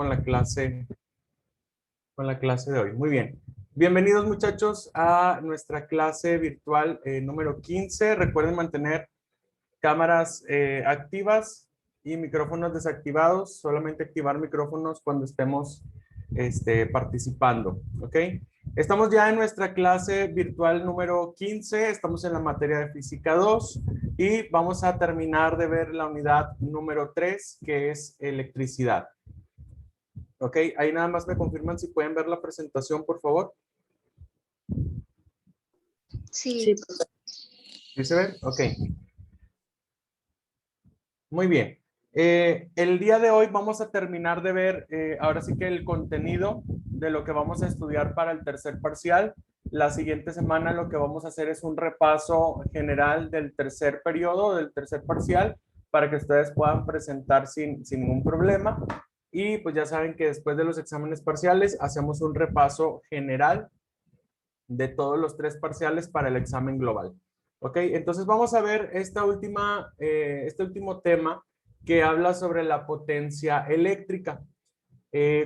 con la clase de hoy. Muy bien. Bienvenidos muchachos a nuestra clase virtual número 15. Recuerden mantener cámaras activas y micrófonos desactivados. Solamente activar micrófonos cuando estemos participando. ¿Ok? Estamos ya en nuestra clase virtual número 15. Estamos en la materia de física 2 y vamos a terminar de ver la unidad número 3, que es electricidad. Ok, ahí nada más me confirman si pueden ver la presentación, por favor. Sí. ¿Sí se ve? Ok. Muy bien. El día de hoy vamos a terminar de ver ahora sí que el contenido de lo que vamos a estudiar para el tercer parcial. La siguiente semana lo que vamos a hacer es un repaso general del tercer periodo, del tercer parcial, para que ustedes puedan presentar sin ningún problema. Y pues ya saben que después de los exámenes parciales hacemos un repaso general de todos los tres parciales para el examen global. Ok, entonces vamos a ver este último tema que habla sobre la potencia eléctrica.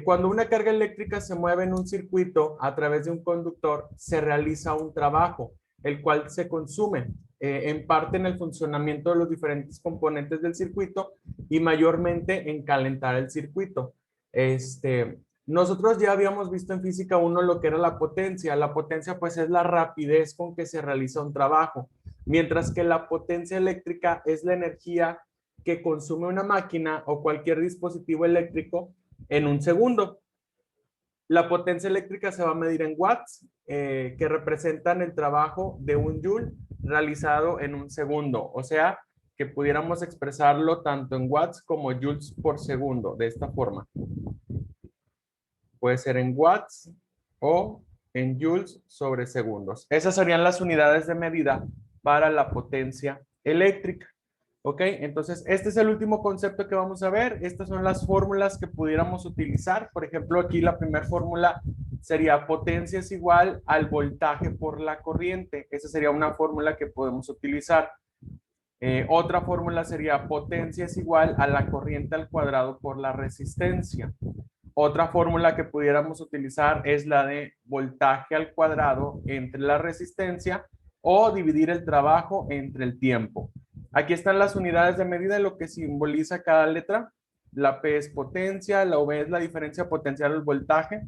Cuando una carga eléctrica se mueve en un circuito a través de un conductor, se realiza un trabajo, el cual se consume en parte en el funcionamiento de los diferentes componentes del circuito y mayormente en calentar el circuito. Nosotros ya habíamos visto en física 1 lo que era la potencia. La potencia pues es la rapidez con que se realiza un trabajo, mientras que la potencia eléctrica es la energía que consume una máquina o cualquier dispositivo eléctrico en un segundo. La potencia eléctrica se va a medir en watts, que representan el trabajo de un joule realizado en un segundo. O sea, que pudiéramos expresarlo tanto en watts como joules por segundo, de esta forma. Puede ser en watts o en joules sobre segundos. Esas serían las unidades de medida para la potencia eléctrica. ¿Ok? Entonces, este es el último concepto que vamos a ver. Estas son las fórmulas que pudiéramos utilizar. Por ejemplo, aquí la primera fórmula sería potencia es igual al voltaje por la corriente. Esa sería una fórmula que podemos utilizar. Otra fórmula sería potencia es igual a la corriente al cuadrado por la resistencia. Otra fórmula que pudiéramos utilizar es la de voltaje al cuadrado entre la resistencia o dividir el trabajo entre el tiempo. Aquí están las unidades de medida, lo que simboliza cada letra. La P es potencia, la V es la diferencia potencial al voltaje,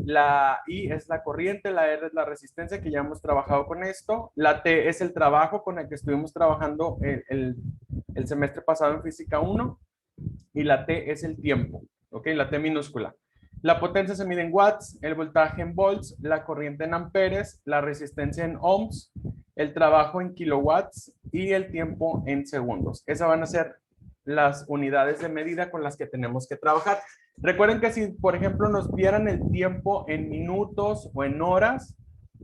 la I es la corriente, la R es la resistencia, que ya hemos trabajado con esto, la T es el trabajo con el que estuvimos trabajando el semestre pasado en física 1 y la T es el tiempo, ¿ok? La T minúscula. La potencia se mide en watts, el voltaje en volts, la corriente en amperes, la resistencia en ohms, el trabajo en kilowatts y el tiempo en segundos. Esas van a ser las unidades de medida con las que tenemos que trabajar. Recuerden que si, por ejemplo, nos dieran el tiempo en minutos o en horas,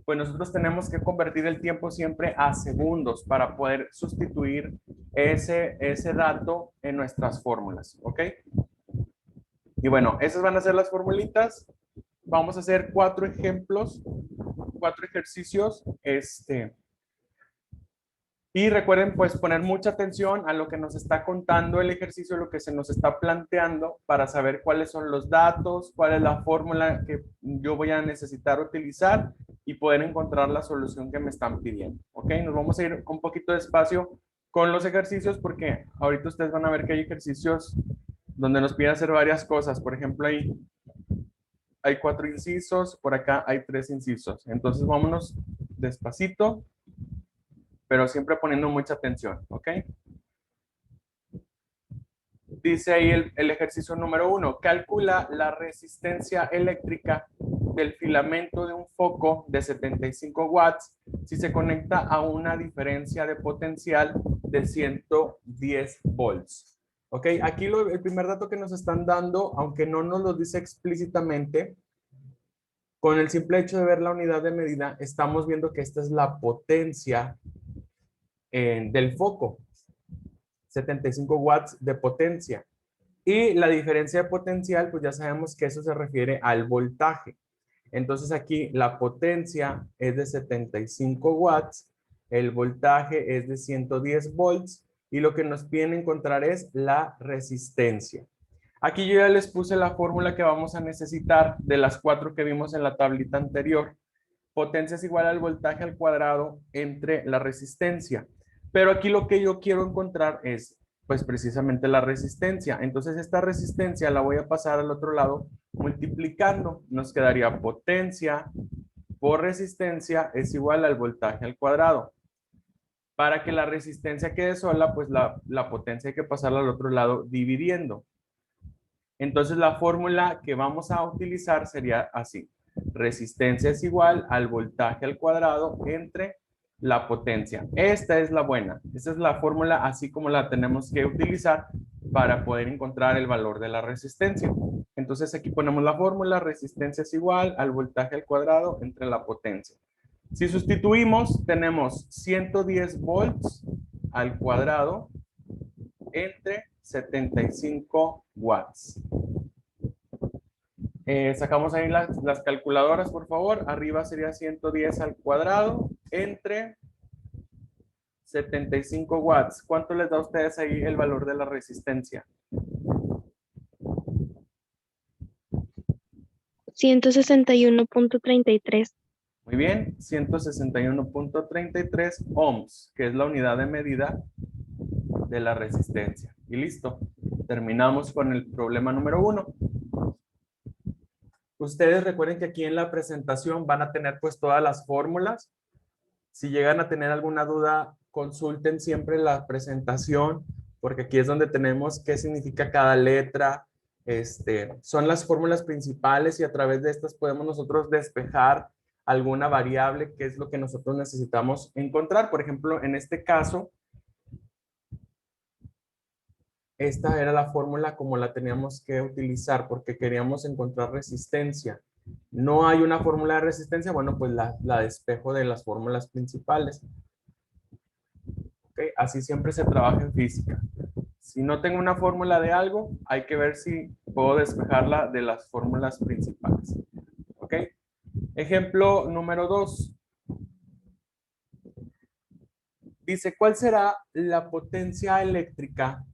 pues nosotros tenemos que convertir el tiempo siempre a segundos para poder sustituir ese dato en nuestras fórmulas, ¿ok? Y bueno, esas van a ser las formulitas. Vamos a hacer 4 ejemplos, 4 ejercicios. Y recuerden pues poner mucha atención a lo que nos está contando el ejercicio, lo que se nos está planteando para saber cuáles son los datos, cuál es la fórmula que yo voy a necesitar utilizar y poder encontrar la solución que me están pidiendo. ¿Ok? Nos vamos a ir un poquito despacio con los ejercicios porque ahorita ustedes van a ver que hay ejercicios donde nos piden hacer varias cosas. Por ejemplo, hay 4 incisos, por acá hay 3 incisos. Entonces vámonos despacito, pero siempre poniendo mucha atención, ¿ok? Dice ahí el ejercicio número 1, calcula la resistencia eléctrica del filamento de un foco de 75 watts si se conecta a una diferencia de potencial de 110 volts. Ok, aquí el primer dato que nos están dando, aunque no nos lo dice explícitamente, con el simple hecho de ver la unidad de medida, estamos viendo que esta es la potencia del foco. 75 watts de potencia. Y la diferencia de potencial, pues ya sabemos que eso se refiere al voltaje. Entonces aquí la potencia es de 75 watts, el voltaje es de 110 volts y lo que nos piden encontrar es la resistencia. Aquí yo ya les puse la fórmula que vamos a necesitar de las 4 que vimos en la tablita anterior. Potencia es igual al voltaje al cuadrado entre la resistencia. Pero aquí lo que yo quiero encontrar es, pues precisamente la resistencia. Entonces esta resistencia la voy a pasar al otro lado multiplicando. Nos quedaría potencia por resistencia es igual al voltaje al cuadrado. Para que la resistencia quede sola, pues la potencia hay que pasarla al otro lado dividiendo. Entonces la fórmula que vamos a utilizar sería así. Resistencia es igual al voltaje al cuadrado entre la potencia. Esta es la buena. Esta es la fórmula así como la tenemos que utilizar para poder encontrar el valor de la resistencia. Entonces aquí ponemos la fórmula. Resistencia es igual al voltaje al cuadrado entre la potencia. Si sustituimos, tenemos 110 volts al cuadrado entre 75 watts. Sacamos ahí las calculadoras, por favor. Arriba sería 110 al cuadrado entre 75 watts. ¿Cuánto les da a ustedes ahí el valor de la resistencia? 161.33. Muy bien, 161.33 ohms, que es la unidad de medida de la resistencia. Y listo. Terminamos con el problema número 1. Ustedes recuerden que aquí en la presentación van a tener pues todas las fórmulas. Si llegan a tener alguna duda, consulten siempre la presentación, porque aquí es donde tenemos qué significa cada letra. Son las fórmulas principales y a través de estas podemos nosotros despejar alguna variable que es lo que nosotros necesitamos encontrar. Por ejemplo, en este caso, esta era la fórmula como la teníamos que utilizar porque queríamos encontrar resistencia. No hay una fórmula de resistencia, bueno, pues la despejo de las fórmulas principales. ¿Okay? Así siempre se trabaja en física. Si no tengo una fórmula de algo, hay que ver si puedo despejarla de las fórmulas principales. ¿Ok? Ejemplo número 2. Dice, ¿cuál será la potencia eléctrica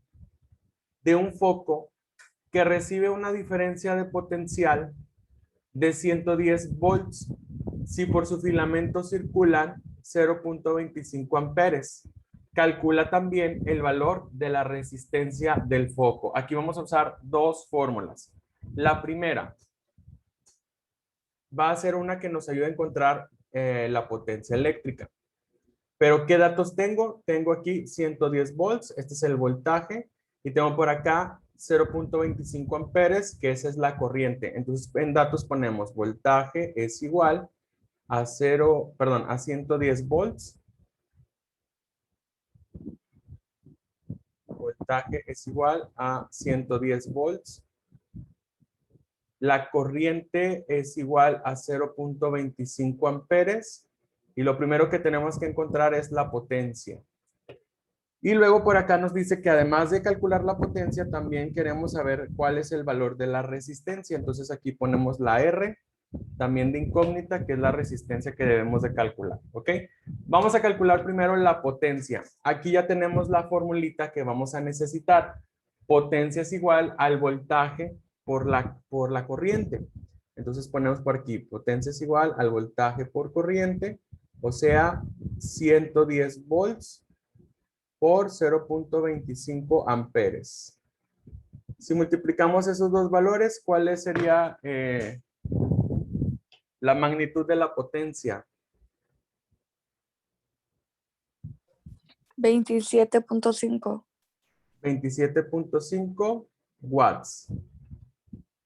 de un foco que recibe una diferencia de potencial de 110 volts si por su filamento circulan 0.25 amperes? Calcula también el valor de la resistencia del foco. Aquí vamos a usar dos fórmulas. La primera va a ser una que nos ayude a encontrar la potencia eléctrica. Pero ¿qué datos tengo? Tengo aquí 110 volts, este es el voltaje, y tengo por acá 0.25 amperes, que esa es la corriente. Entonces en datos ponemos voltaje es igual a 110 volts. Voltaje es igual a 110 volts. La corriente es igual a 0.25 amperes. Y lo primero que tenemos que encontrar es la potencia. Y luego por acá nos dice que además de calcular la potencia, también queremos saber cuál es el valor de la resistencia. Entonces aquí ponemos la R, también de incógnita, que es la resistencia que debemos de calcular. ¿Ok? Vamos a calcular primero la potencia. Aquí ya tenemos la formulita que vamos a necesitar. Potencia es igual al voltaje por la corriente. Entonces ponemos por aquí, potencia es igual al voltaje por corriente, o sea, 110 volts por 0.25 amperes. Si multiplicamos esos dos valores, ¿cuál sería la magnitud de la potencia? 27.5. 27.5 watts.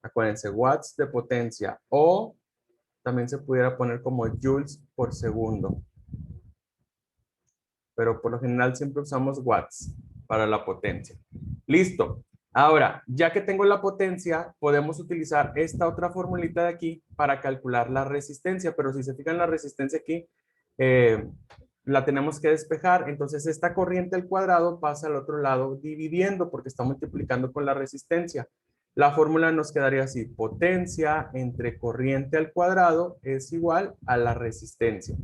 Acuérdense, watts de potencia. O también se pudiera poner como joules por segundo. Pero por lo general siempre usamos watts para la potencia. Listo. Ahora, ya que tengo la potencia, podemos utilizar esta otra formulita de aquí para calcular la resistencia. Pero si se fijan, la resistencia aquí la tenemos que despejar. Entonces, esta corriente al cuadrado pasa al otro lado dividiendo porque está multiplicando con la resistencia. La fórmula nos quedaría así. Potencia entre corriente al cuadrado es igual a la resistencia.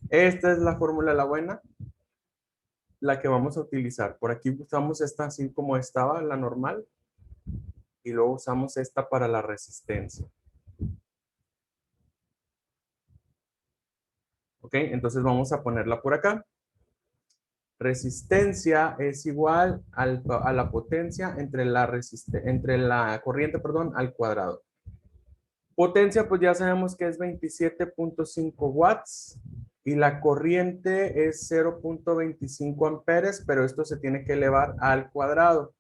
Esta es la fórmula, la buena, la que vamos a utilizar. Por aquí usamos esta así como estaba, la normal. y luego usamos esta para la resistencia. Ok, entonces vamos a ponerla por acá. Resistencia es igual a la potencia entre la corriente, perdón, al cuadrado. Potencia, pues ya sabemos que es 27.5 watts y la corriente es 0.25 amperes, pero esto se tiene que elevar al cuadrado.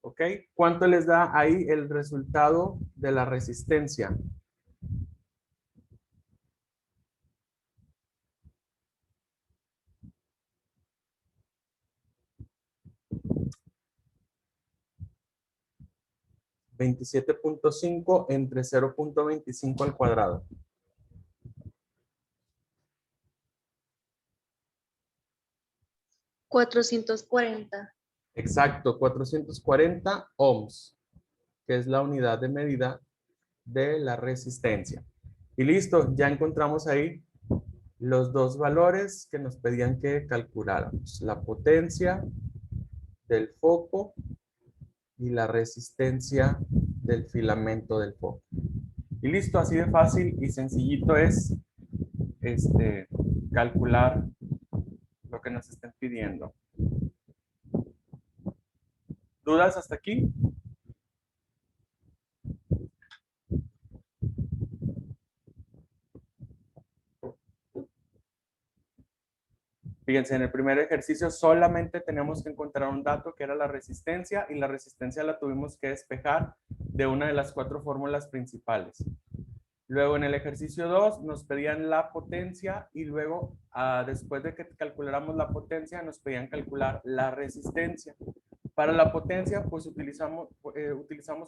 ¿Ok? ¿Cuánto les da ahí el resultado de la resistencia? $27.5 entre 0.25 al cuadrado. $440. Exacto, 440 ohms, que es la unidad de medida de la resistencia. Y listo, ya encontramos ahí los dos valores que nos pedían que calculáramos. La potencia del foco y la resistencia del filamento del foco. Y listo, así de fácil y sencillito es calcular lo que nos estén pidiendo. ¿Dudas hasta aquí? Fíjense, en el primer ejercicio solamente tenemos que encontrar un dato que era la resistencia y la resistencia la tuvimos que despejar de una de las 4 fórmulas principales. Luego en el ejercicio 2 nos pedían la potencia y luego después de que calculáramos la potencia nos pedían calcular la resistencia. Para la potencia pues utilizamos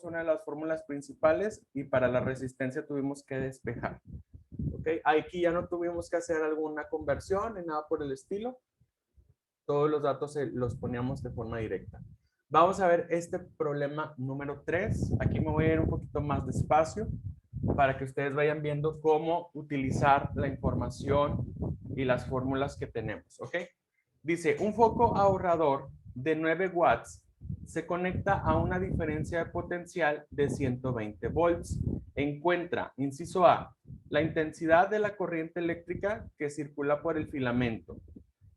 una de las fórmulas principales y para la resistencia tuvimos que despejar. ¿Okay? Aquí ya no tuvimos que hacer alguna conversión ni nada por el estilo. Todos los datos los poníamos de forma directa. Vamos a ver este problema número 3. Aquí me voy a ir un poquito más despacio para que ustedes vayan viendo cómo utilizar la información y las fórmulas que tenemos. ¿Ok? Dice, un foco ahorrador de 9 watts se conecta a una diferencia de potencial de 120 volts. Encuentra, inciso A, la intensidad de la corriente eléctrica que circula por el filamento.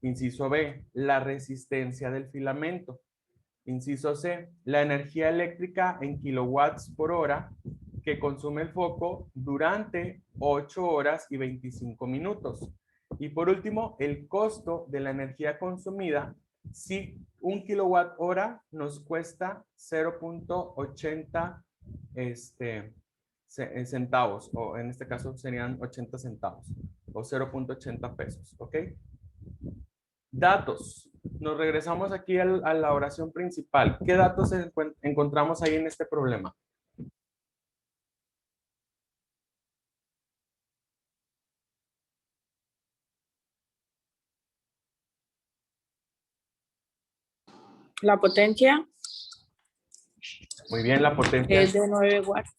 Inciso B, la resistencia del filamento. Inciso C, la energía eléctrica en kilowatts por hora que consume el foco durante 8 horas y 25 minutos. Y por último, el costo de la energía consumida si 1 kilowatt hora nos cuesta 0.80 centavos, o en este caso serían 80 centavos, o 0.80 pesos, ¿ok? Datos. Nos regresamos aquí a la oración principal. ¿Qué datos encontramos ahí en este problema? La potencia Muy bien, la potencia. es de 9 watts.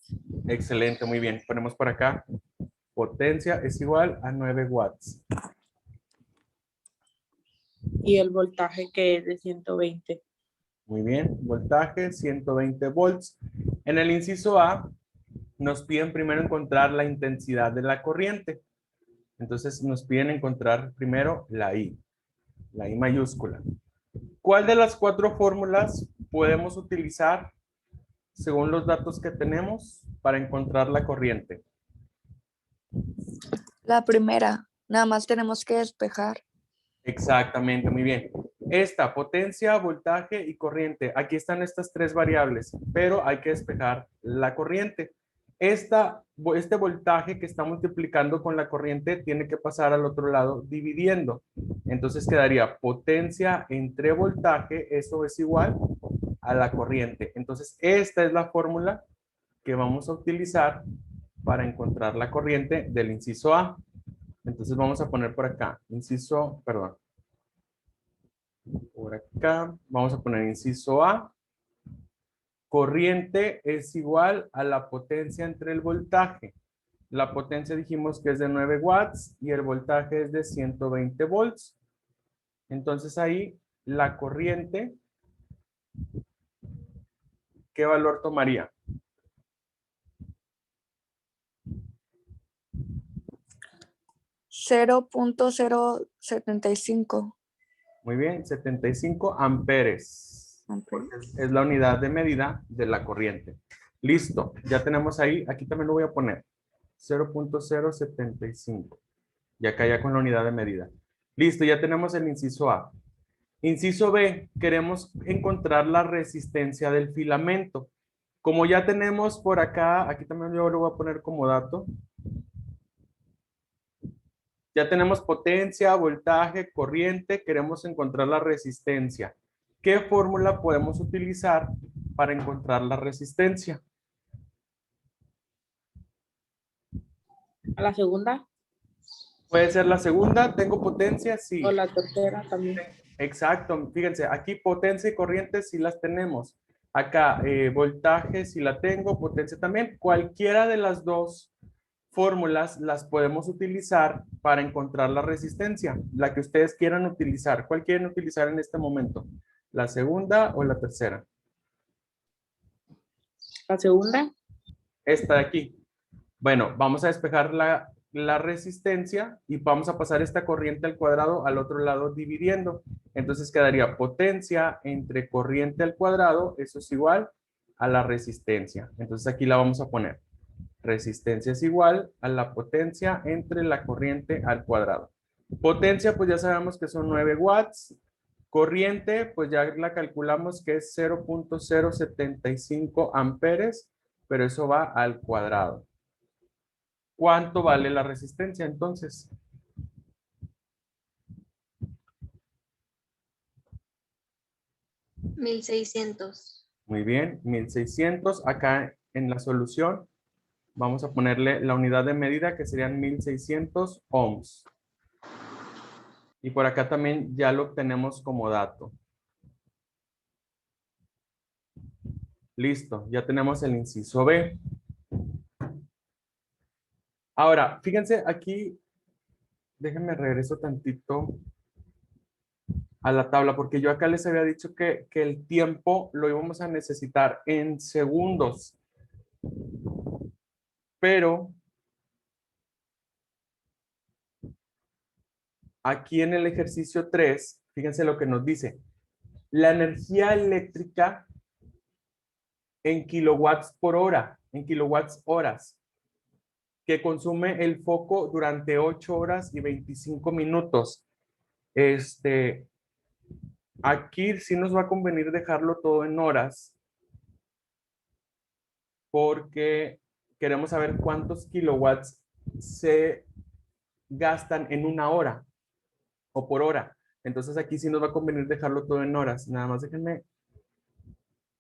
Excelente, muy bien. Ponemos por acá. Potencia es igual a 9 watts. Y el voltaje que es de 120. Muy bien, voltaje 120 volts. En el inciso A nos piden primero encontrar la intensidad de la corriente. Entonces nos piden encontrar primero la I mayúscula. ¿Cuál de las 4 fórmulas podemos utilizar según los datos que tenemos para encontrar la corriente? La primera, nada más tenemos que despejar. Exactamente, muy bien. Esta, potencia, voltaje y corriente. Aquí están estas 3 variables, pero hay que despejar la corriente. Este voltaje que está multiplicando con la corriente tiene que pasar al otro lado dividiendo. Entonces quedaría potencia entre voltaje, eso es igual a la corriente. Entonces esta es la fórmula que vamos a utilizar para encontrar la corriente del inciso A. Entonces vamos a poner por acá, por acá, vamos a poner inciso A. Corriente es igual a la potencia entre el voltaje. La potencia dijimos que es de 9 watts y el voltaje es de 120 volts. Entonces ahí la corriente ¿qué valor tomaría? $0.075 Muy bien, 75 amperes. amperes. Porque es la unidad de medida de la corriente. Listo, ya tenemos ahí, aquí también lo voy a poner. 0.075. Y acá ya con la unidad de medida. Listo, ya tenemos el inciso A. Inciso B, queremos encontrar la resistencia del filamento. Como ya tenemos por acá, aquí también yo lo voy a poner como dato. Ya tenemos potencia, voltaje, corriente, queremos encontrar la resistencia. ¿Qué fórmula podemos utilizar para encontrar la resistencia? A la segunda Puede ser la segunda, tengo potencia, sí. o la tercera también. Exacto, fíjense, aquí potencia y corriente sí las tenemos. Acá voltaje sí la tengo, potencia también. Cualquiera de las dos fórmulas las podemos utilizar para encontrar la resistencia, la que ustedes quieran utilizar. ¿Cuál quieren utilizar en este momento? ¿La segunda o la tercera? La segunda, Esta de aquí. Bueno, vamos a despejar la resistencia y vamos a pasar esta corriente al cuadrado al otro lado dividiendo. Entonces quedaría potencia entre corriente al cuadrado, eso es igual a la resistencia. Entonces aquí la vamos a poner. Resistencia es igual a la potencia entre la corriente al cuadrado. Potencia, pues ya sabemos que son 9 watts. Corriente, pues ya la calculamos que es 0.075 amperes, pero eso va al cuadrado. ¿Cuánto vale la resistencia entonces? $1,600. Muy bien, 1600. Acá en la solución vamos a ponerle la unidad de medida que serían 1600 ohms. Y por acá también ya lo obtenemos como dato. Listo, ya tenemos el inciso B. Ahora, fíjense aquí, déjenme regreso tantito a la tabla, porque yo acá les había dicho que el tiempo lo íbamos a necesitar en segundos. Pero aquí en el ejercicio 3, fíjense lo que nos dice. La energía eléctrica en kilowatts por hora, en kilowatts horas, que consume el foco durante 8 horas y 25 minutos. Aquí sí nos va a convenir dejarlo todo en horas, porque queremos saber cuántos kilowatts se gastan en una hora o por hora. Entonces aquí sí nos va a convenir dejarlo todo en horas. Nada más déjenme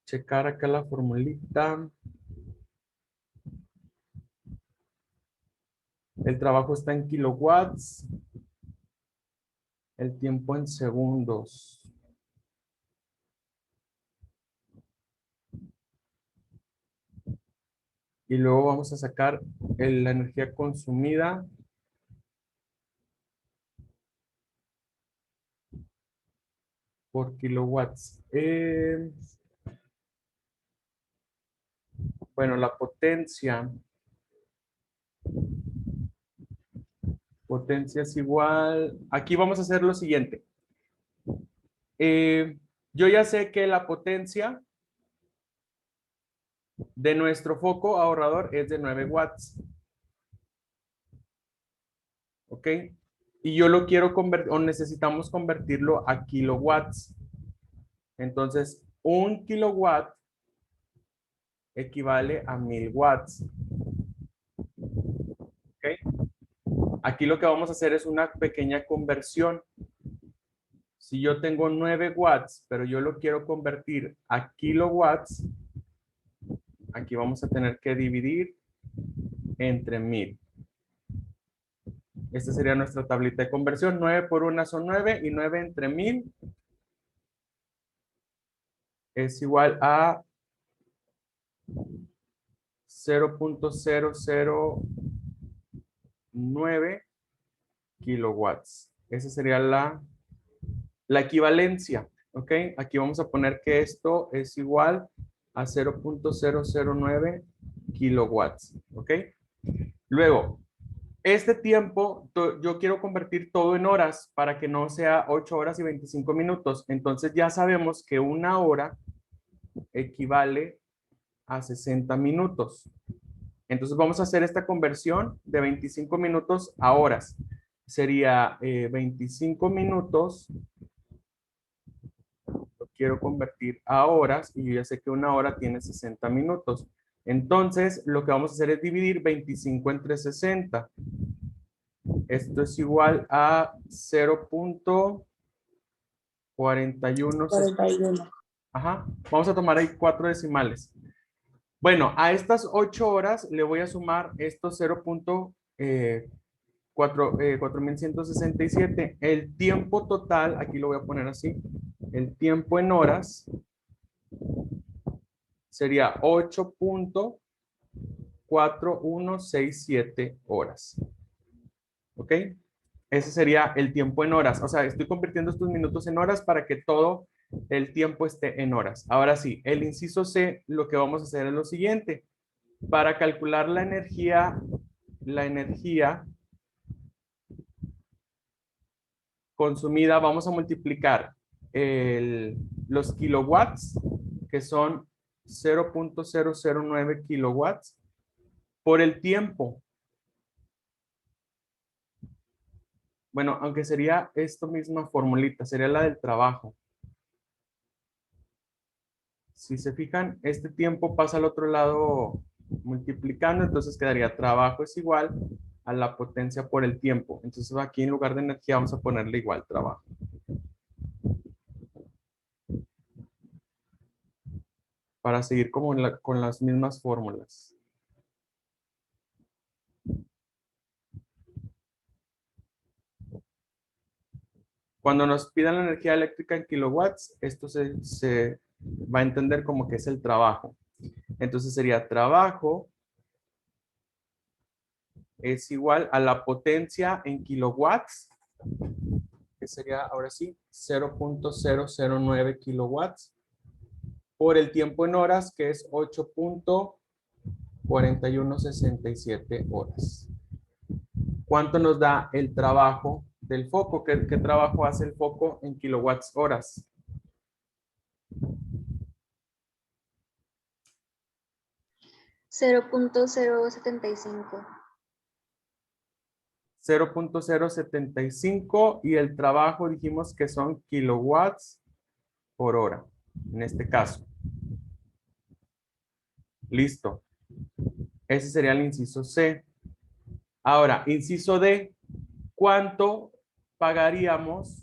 checar acá la formulita. El trabajo está en kilowatts. El tiempo en segundos. Y luego vamos a sacar la energía consumida por kilowatts. Bueno, la potencia. Potencia es igual. Aquí vamos a hacer lo siguiente. Yo ya sé que la potencia de nuestro foco ahorrador es de 9 watts. ¿Ok? Y yo lo quiero convertir, o necesitamos convertirlo a kilowatts. Entonces, 1 kilowatt equivale a 1000 watts. ¿Ok? Aquí lo que vamos a hacer es una pequeña conversión. Si yo tengo 9 watts, pero yo lo quiero convertir a kilowatts, aquí vamos a tener que dividir entre 1000. Esta sería nuestra tablita de conversión. 9 por 1 son 9 y 9 entre 1000 es igual a 0.009 kilowatts. Esa sería la equivalencia. ¿Ok? Aquí vamos a poner que esto es igual a 0.009 kilowatts, ¿ok? Luego, este tiempo yo quiero convertir todo en horas para que no sea 8 horas y 25 minutos. Entonces ya sabemos que una hora equivale a 60 minutos. Entonces vamos a hacer esta conversión de 25 minutos a horas. Sería 25 minutos, lo quiero convertir a horas y yo ya sé que una hora tiene 60 minutos. Entonces lo que vamos a hacer es dividir 25 entre 60. Esto es igual a 0.41. 41. Ajá. Vamos a tomar ahí 4 decimales. Bueno, a estas 8 horas le voy a sumar estos 0.4167. El tiempo total, aquí lo voy a poner así, el tiempo en horas sería 8.4167 horas. ¿Ok? Ese sería el tiempo en horas. O sea, estoy convirtiendo estos minutos en horas para que todo el tiempo esté en horas. Ahora sí, el inciso C, lo que vamos a hacer es lo siguiente. Para calcular la energía consumida, vamos a multiplicar los kilowatts, que son 0.009 kilowatts, por el tiempo. Bueno, aunque sería esta misma formulita, sería la del trabajo. Si se fijan, este tiempo pasa al otro lado multiplicando, entonces quedaría trabajo es igual a la potencia por el tiempo. Entonces aquí en lugar de energía vamos a ponerle igual trabajo. Para seguir como con las mismas fórmulas. Cuando nos pidan la energía eléctrica en kilowatts, esto se va a entender como que es el trabajo. Entonces sería trabajo es igual a la potencia en kilowatts, que sería ahora sí 0.009 kilowatts, por el tiempo en horas, que es 8.4167 horas. ¿Cuánto nos da el trabajo del foco? ¿Qué trabajo hace el foco en kilowatts horas? $0.075. 0.075 y el trabajo dijimos que son kilowatts por hora, en este caso. Listo. Ese sería el inciso C. Ahora, inciso D, ¿cuánto pagaríamos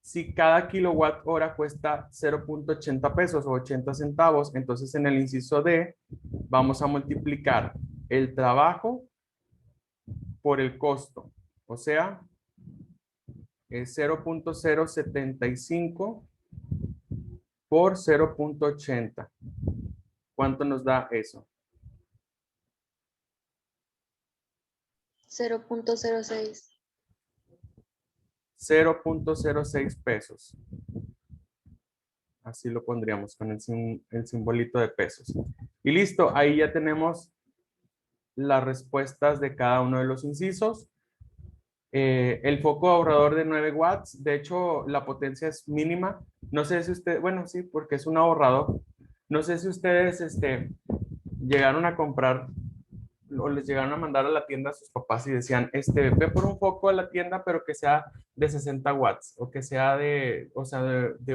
si cada kilowatt hora cuesta 0.80 pesos o 80 centavos? Entonces, en el inciso D, vamos a multiplicar el trabajo por el costo. O sea, es 0.075 por 0.80. ¿Cuánto nos da eso? 0.06. 0.06 pesos. Así lo pondríamos con el simbolito de pesos. Y listo, ahí ya tenemos las respuestas de cada uno de los incisos. El foco ahorrador de 9 watts, de hecho la potencia es mínima. No sé si usted, bueno, sí, porque es un ahorrador. No sé si ustedes llegaron a comprar o les llegaron a mandar a la tienda a sus papás y decían, ve por un foco a la tienda, pero que sea de 60 watts o que sea de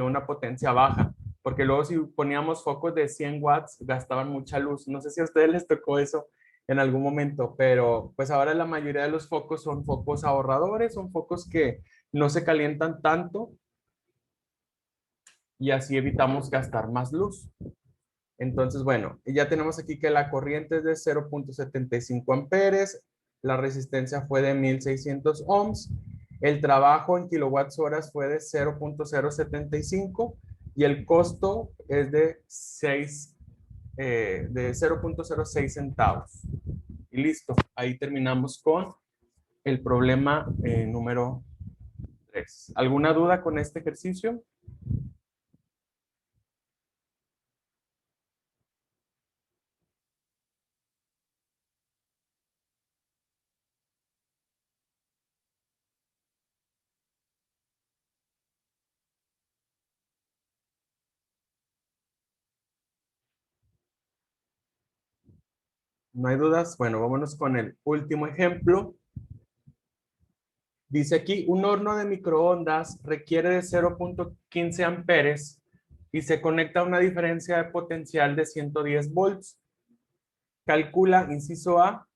una potencia baja, porque luego si poníamos focos de 100 watts gastaban mucha luz. No sé si a ustedes les tocó eso en algún momento, pero pues ahora la mayoría de los focos son focos ahorradores, son focos que no se calientan tanto y así evitamos gastar más luz. Entonces, bueno, ya tenemos aquí que la corriente es de 0.75 amperes, la resistencia fue de 1600 ohms, el trabajo en kilowatts horas fue de 0.075 y el costo es de 0.06 centavos. Y listo, ahí terminamos con el problema número 3. ¿Alguna duda con este ejercicio? ¿No hay dudas? Bueno, vámonos con el último ejemplo. Dice aquí, un horno de microondas requiere de 0.15 amperes y se conecta a una diferencia de potencial de 110 volts. Calcula, inciso A,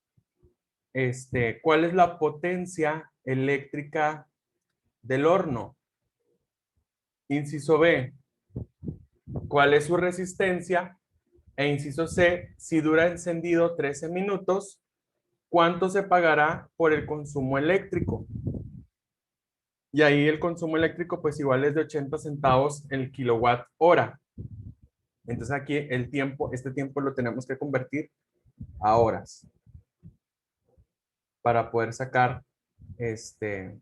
cuál es la potencia eléctrica del horno. Inciso B, cuál es su resistencia. E inciso C, si dura encendido 13 minutos, ¿cuánto se pagará por el consumo eléctrico? Y ahí el consumo eléctrico pues igual es de 80 centavos el kilowatt hora. Entonces aquí el tiempo, este tiempo lo tenemos que convertir a horas para poder sacar el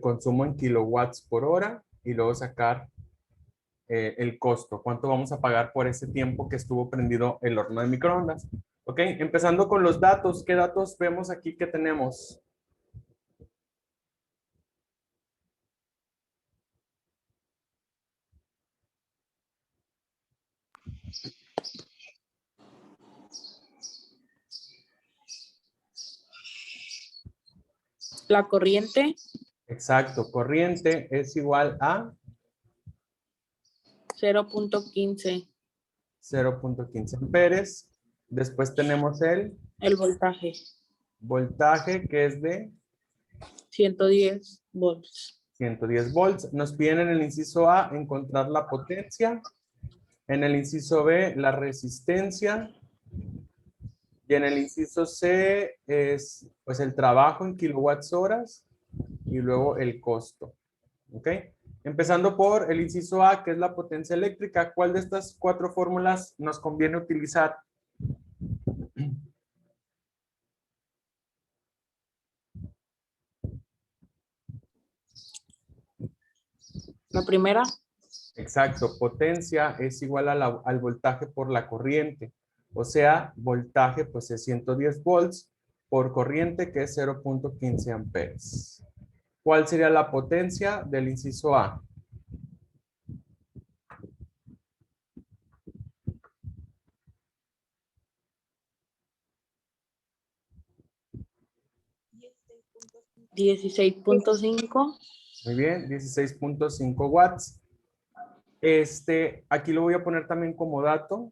consumo en kilowatts por hora y luego sacar el costo. ¿Cuánto vamos a pagar por ese tiempo que estuvo prendido el horno de microondas? Ok, empezando con los datos. ¿Qué datos vemos aquí que tenemos? La corriente, Exacto, corriente es igual a 0.15. 0.15 amperes. Después tenemos el El voltaje, voltaje que es de 110 volts. 110 volts. Nos piden en el inciso A encontrar la potencia. En el inciso B la resistencia. Y en el inciso C es pues el trabajo en kilowatts horas y luego el costo. ¿Ok? Empezando por el inciso A, que es la potencia eléctrica. ¿Cuál de estas 4 fórmulas nos conviene utilizar? La primera, Exacto, potencia es igual al voltaje por la corriente. O sea, voltaje pues es 110 volts por corriente que es 0.15 amperes. ¿Cuál sería la potencia del inciso A? $16.5. Muy bien, 16.5 watts. Aquí lo voy a poner también como dato,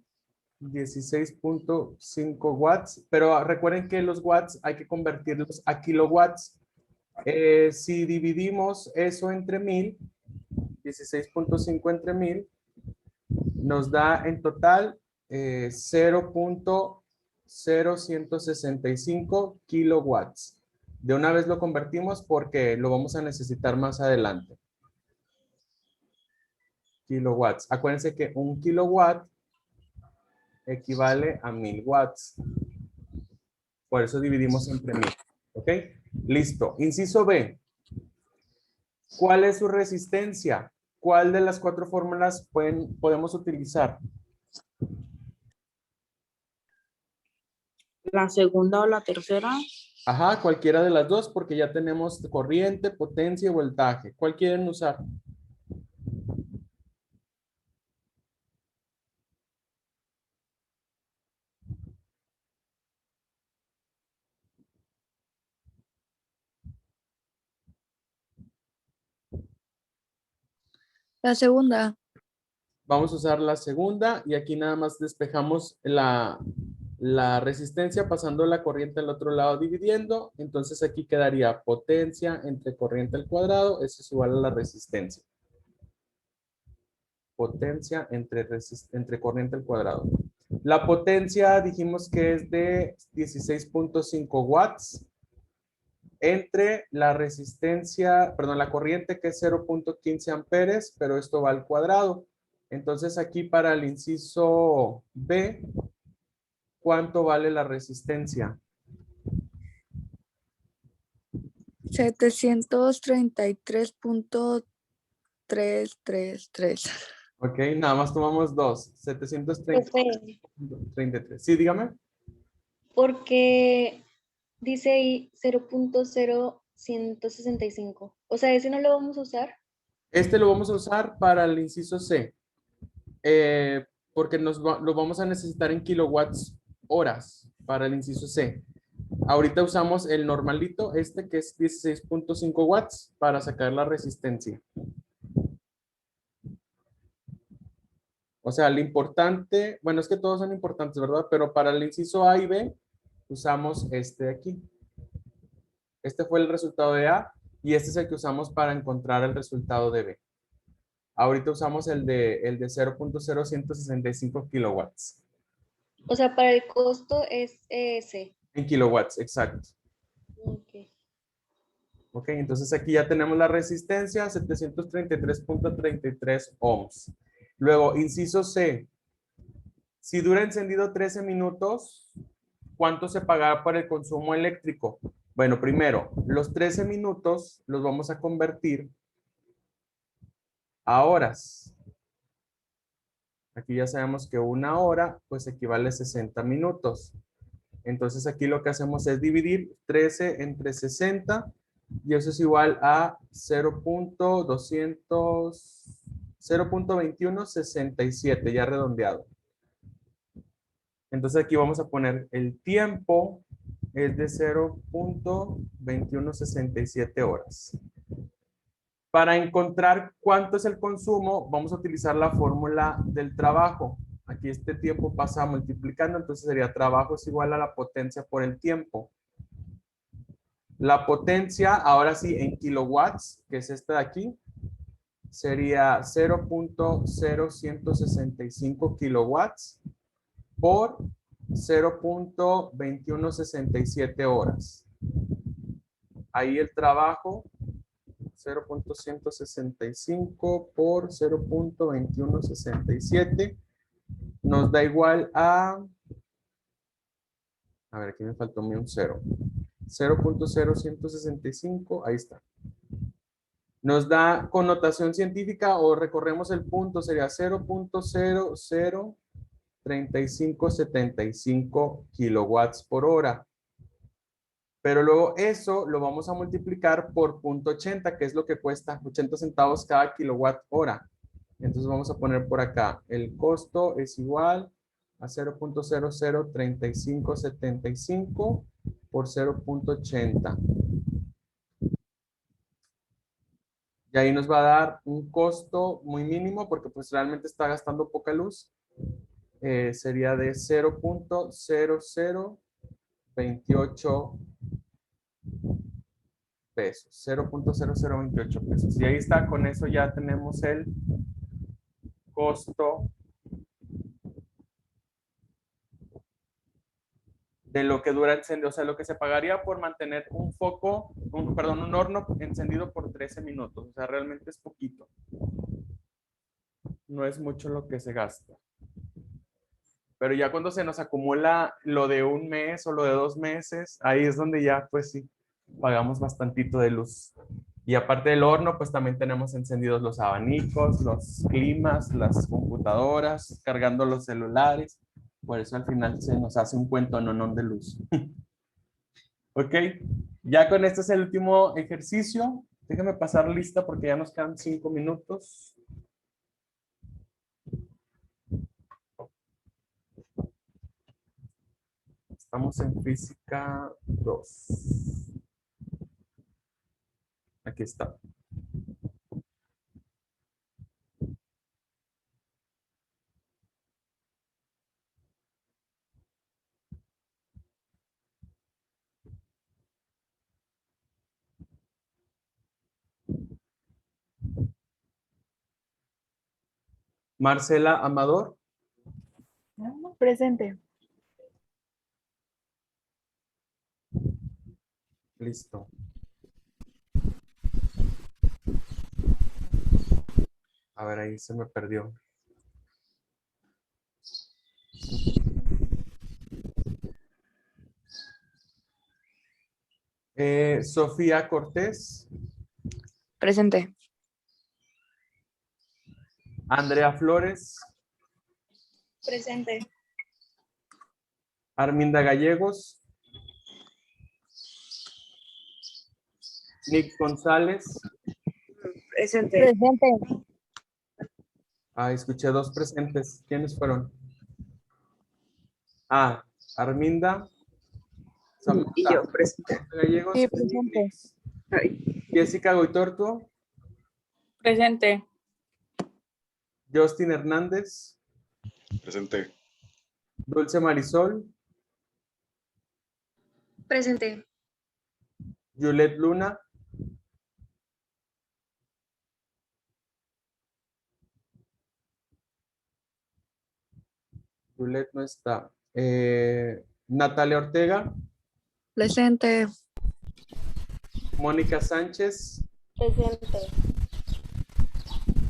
16.5 watts, pero recuerden que los watts hay que convertirlos a kilowatts. Si dividimos eso entre 1000, 16.5 entre 1000, nos da en total 0.0165 kilowatts. De una vez lo convertimos porque lo vamos a necesitar más adelante. Kilowatts. Acuérdense que un kilowatt equivale a 1000 watts. Por eso dividimos entre 1000. ¿Ok? Listo. Inciso B. ¿Cuál es su resistencia? ¿Cuál de las 4 fórmulas podemos utilizar? La segunda o la tercera, Ajá, cualquiera de las dos porque ya tenemos corriente, potencia y voltaje. ¿Cuál quieren usar? La segunda. Vamos a usar la segunda y aquí nada más despejamos la resistencia pasando la corriente al otro lado dividiendo. Entonces aquí quedaría potencia entre corriente al cuadrado. Eso es igual a la resistencia. Potencia entre corriente al cuadrado. La potencia dijimos que es de 16.5 watts entre la resistencia, perdón, la corriente que es 0.15 amperes, pero esto va al cuadrado. Entonces aquí para el inciso B, ¿cuánto vale la resistencia? 733.333. Ok, nada más tomamos 2. Profe, 733. Sí, dígame. porque dice ahí 0.0165. O sea, ese no lo vamos a usar. Este lo vamos a usar para el inciso C, porque lo vamos a necesitar en kilowatts horas. para el inciso C. Ahorita usamos el normalito, este que es 16.5 watts para sacar la resistencia. O sea, lo importante, bueno, es que todos son importantes, ¿verdad? Pero para el inciso A y B usamos este de aquí. Este fue el resultado de A y este es el que usamos para encontrar el resultado de B. Ahorita usamos el de 0.0165 kilowatts. O sea, para el costo es ese. En kilowatts, exacto. Ok. Ok, entonces aquí ya tenemos la resistencia, 733.33 ohms. Luego, inciso C. Si dura encendido 13 minutos, ¿cuánto se pagará por el consumo eléctrico? Bueno, primero, los 13 minutos los vamos a convertir a horas. Aquí ya sabemos que una hora pues equivale a 60 minutos. Entonces aquí lo que hacemos es dividir 13 entre 60 y eso es igual a 0.2167 ya redondeado. Entonces aquí vamos a poner el tiempo es de 0.2167 horas. Para encontrar cuánto es el consumo, vamos a utilizar la fórmula del trabajo. Aquí este tiempo pasa multiplicando, entonces sería trabajo es igual a la potencia por el tiempo. La potencia, ahora sí, en kilowatts, que es esta de aquí, sería 0.0165 kilowatts por 0.2167 horas. Ahí el trabajo 0.165 por 0.2167 nos da igual a ver, aquí me faltó un 0. 0.0165, ahí está. Nos da connotación científica o recorremos el punto, sería 0.003575 kilowatts por hora. Pero luego eso lo vamos a multiplicar por 0.80, que es lo que cuesta 80 centavos cada kilowatt hora. Entonces vamos a poner por acá, el costo es igual a 0.003575 por 0.80. Y ahí nos va a dar un costo muy mínimo porque pues realmente está gastando poca luz. Sería de 0.0028 pesos, 0.0028 pesos. Y ahí está, con eso ya tenemos el costo de lo que dura encendido, o sea, lo que se pagaría por mantener un foco, un horno encendido por 13 minutos. O sea, realmente es poquito. No es mucho lo que se gasta. Pero ya cuando se nos acumula lo de un mes o lo de 2 meses, ahí es donde ya, pues sí, pagamos bastantito de luz. Y aparte del horno, pues también tenemos encendidos los abanicos, los climas, las computadoras, cargando los celulares. Por eso al final se nos hace un cuento nonón de luz. Ok, ya con este es el último ejercicio. Déjame pasar lista porque ya nos quedan 5 minutos. Estamos en física 2. Aquí está. Marcela Amador. Presente. Listo. A ver, ahí se me perdió. Sofía Cortés. Presente. Andrea Flores. Presente. Arminda Gallegos. Nick González. Presente. Presente. Ah, escuché 2 presentes. ¿Quiénes fueron? Ah, Arminda. Samantha Y yo, presente. Gallegos. Sí, presente. Ay, Jessica Goitorto. Presente. Justin Hernández. Presente. Dulce Marisol. Presente. Juliet Luna. Juliet no está. Natalia Ortega. Presente. Mónica Sánchez. Presente.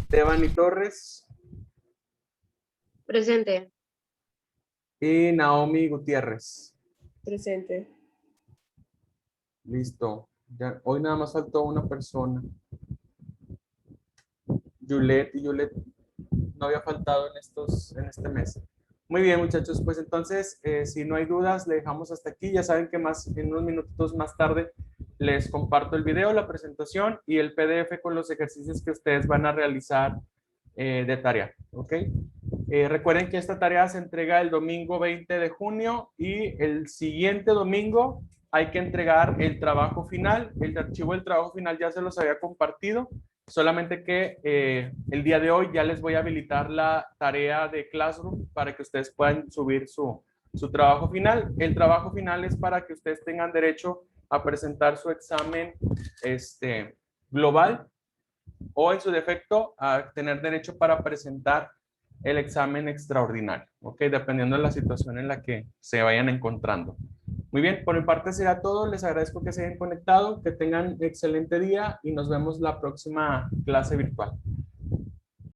Devani Torres. Presente. Y Naomi Gutiérrez. presente. Listo. Ya, hoy nada más faltó una persona. Juliet y Juliet no había faltado en este mes. Muy bien, muchachos, pues entonces, si no hay dudas, le dejamos hasta aquí. Ya saben que en unos minutos más tarde les comparto el video, la presentación y el PDF con los ejercicios que ustedes van a realizar de tarea, ¿ok? Recuerden que esta tarea se entrega el domingo 20 de junio y el siguiente domingo hay que entregar el trabajo final. El archivo del trabajo final ya se los había compartido. Solamente que el día de hoy ya les voy a habilitar la tarea de Classroom para que ustedes puedan subir su trabajo final. El trabajo final es para que ustedes tengan derecho a presentar su examen global o en su defecto a tener derecho para presentar el examen extraordinario, ¿ok? Dependiendo de la situación en la que se vayan encontrando. Muy bien, por mi parte será todo. Les agradezco que se hayan conectado, que tengan excelente día y nos vemos la próxima clase virtual.